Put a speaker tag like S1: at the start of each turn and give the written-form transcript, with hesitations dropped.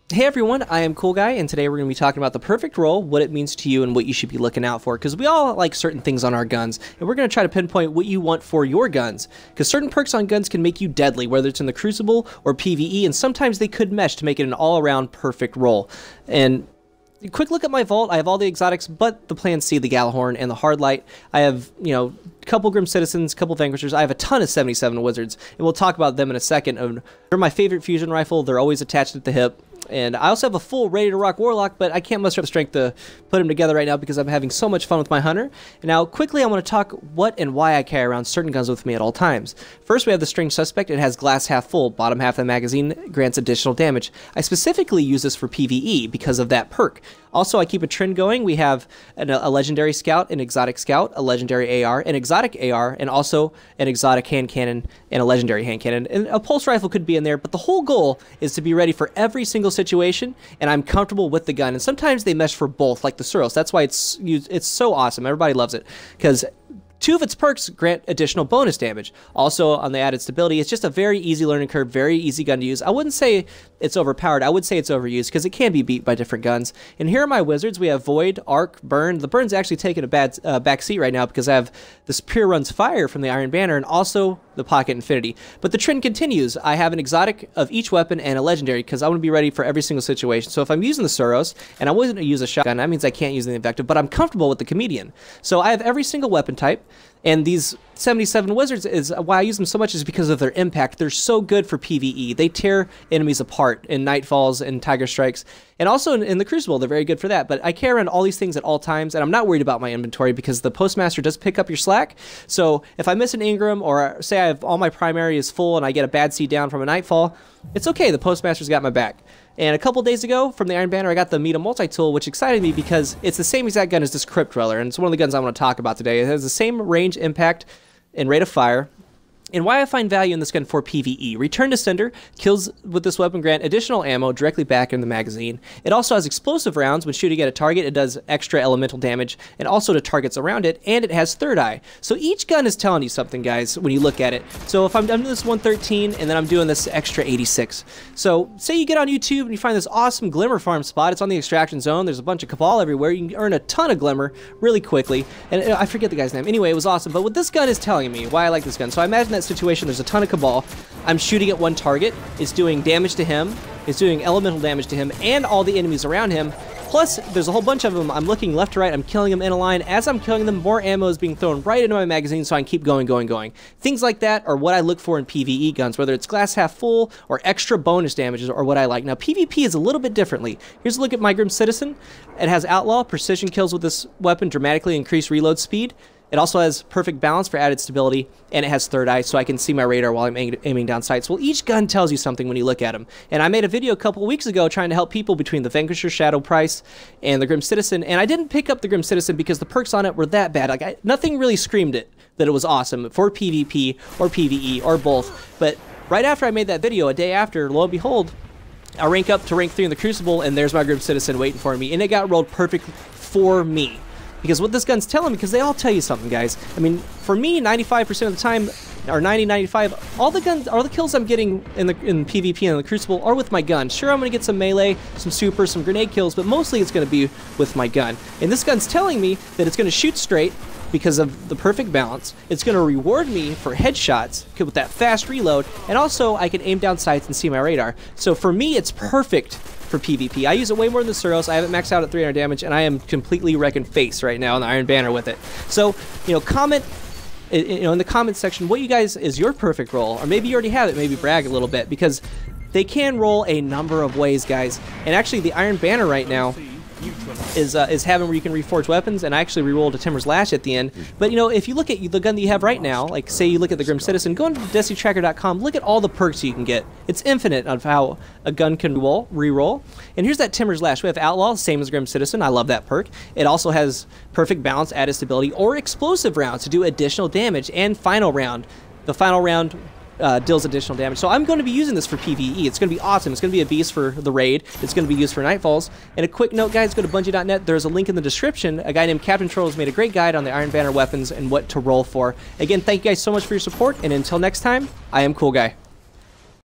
S1: Hey everyone, I am Cool Guy, and today we're going to be talking about the perfect roll, what it means to you, and what you should be looking out for, because we all like certain things on our guns, and we're going to try to pinpoint what you want for your guns, because certain perks on guns can make you deadly, whether it's in the Crucible or PvE, and sometimes they could mesh to make it an all-around perfect roll. And a quick look at my vault. I have all the exotics but the Plan C, the Gjallarhorn, and the Hardlight. I have, a couple Grim Citizens, couple Vanquishers. I have a ton of 77 Wizards, and we'll talk about them in a second. They're my favorite fusion rifle. They're always attached at the hip. And I also have a full Ready to Rock Warlock, but I can't muster up the strength to put them together right now because I'm having so much fun with my Hunter. And now, quickly, I want to talk what and why I carry around certain guns with me at all times. First, we have the Strange Suspect. It has glass half full. Bottom half of the magazine grants additional damage. I specifically use this for PvE because of that perk. Also, I keep a trend going. We have a Legendary Scout, an Exotic Scout, a Legendary AR, an Exotic AR, and also an Exotic Hand Cannon and a Legendary Hand Cannon. And a Pulse Rifle could be in there, but the whole goal is to be ready for every single situation, and I'm comfortable with the gun. And sometimes they mesh for both, like the Suros. That's why it's so awesome. Everybody loves it, because two of its perks grant additional bonus damage. Also, on the added stability, it's just a very easy learning curve, very easy gun to use. I wouldn't say it's overpowered. I would say it's overused because it can be beat by different guns. And here are my wizards. We have Void, Arc, Burn. The Burn's actually taking a bad back seat right now because I have this Pure Runs Fire from the Iron Banner and also the Pocket Infinity. But the trend continues. I have an exotic of each weapon and a legendary because I want to be ready for every single situation. So if I'm using the Suros and I wasn't to use a shotgun, that means I can't use the Invective, but I'm comfortable with the Comedian. So I have every single weapon type. And these 77 Wizards, is why I use them so much is because of their impact. They're so good for PvE. They tear enemies apart in Nightfalls and Tiger Strikes. And also in the Crucible, they're very good for that. But I carry around all these things at all times, and I'm not worried about my inventory because the Postmaster does pick up your slack. So if I miss an Ingram, or say I have all my primary is full and I get a bad seed down from a Nightfall, it's okay. The Postmaster's got my back. And a couple days ago, from the Iron Banner, I got the Meta Multi-Tool, which excited me because it's the same exact gun as this Crypt Dweller, and it's one of the guns I want to talk about today. It has the same range, impact, and rate of fire. And why I find value in this gun for PvE. Return to Sender, kills with this weapon grant additional ammo directly back in the magazine. It also has explosive rounds. When shooting at a target, it does extra elemental damage, and also to targets around it, and it has Third Eye. So each gun is telling you something, guys, when you look at it. So if I'm doing this 113, and then I'm doing this extra 86. So say you get on YouTube and you find this awesome Glimmer farm spot. It's on the extraction zone. There's a bunch of Cabal everywhere. You can earn a ton of Glimmer really quickly. And I forget the guy's name. Anyway, it was awesome. But what this gun is telling me, why I like this gun. So I imagine that situation, there's a ton of Cabal. I'm shooting at one target. It's doing damage to him. It's doing elemental damage to him and all the enemies around him. Plus, there's a whole bunch of them. I'm looking left to right. I'm killing them in a line. As I'm killing them, more ammo is being thrown right into my magazine, so I can keep going. Things like that are what I look for in PvE guns, whether it's glass half full or extra bonus damages or what I like. Now, PvP is a little bit differently. Here's a look at my Grim Citizen. It has Outlaw, precision kills with this weapon, dramatically increase reload speed. It also has perfect balance for added stability, and it has Third Eye, so I can see my radar while I'm aiming down sights. Well, each gun tells you something when you look at them. And I made a video a couple of weeks ago trying to help people between the Vanquisher, Shadow Price, and the Grim Citizen, and I didn't pick up the Grim Citizen because the perks on it were that bad. Like, nothing really screamed it that it was awesome for PvP or PvE or both. But right after I made that video, a day after, lo and behold, I rank up to rank 3 in the Crucible, and there's my Grim Citizen waiting for me, and it got rolled perfect for me. Because what this gun's telling me, because they all tell you something, guys. I mean, for me, 95% of the time, or 90, 95, all the kills I'm getting in PvP and in the Crucible are with my gun. Sure, I'm going to get some melee, some super, some grenade kills, but mostly it's going to be with my gun. And this gun's telling me that it's going to shoot straight because of the perfect balance. It's going to reward me for headshots with that fast reload, and also I can aim down sights and see my radar. So for me, it's perfect for PvP. I use it way more than the Suros. I have it maxed out at 300 damage, and I am completely wrecking face right now on the Iron Banner with it. So, comment in the comment section what you guys is your perfect roll, or maybe you already have it, maybe brag a little bit, because they can roll a number of ways, guys. And actually, the Iron Banner right now is having where you can reforge weapons, and I actually re-rolled a Timber's Lash at the end. But if you look at the gun that you have right now, like say you look at the Grim Citizen, go into DestinyTracker.com, look at all the perks you can get. It's infinite of how a gun can re-roll. And here's that Timber's Lash. We have Outlaw, same as Grim Citizen. I love that perk. It also has perfect balance, added stability, or explosive rounds to do additional damage, and final round. The final round deals additional damage. So I'm going to be using this for PvE. It's going to be awesome. It's going to be a beast for the raid. It's going to be used for Nightfalls. And a quick note, guys, go to Bungie.net. There's a link in the description. A guy named Captainhortles made a great guide on the Iron Banner weapons and what to roll for. Again, thank you guys so much for your support, and until next time, I am Cool Guy.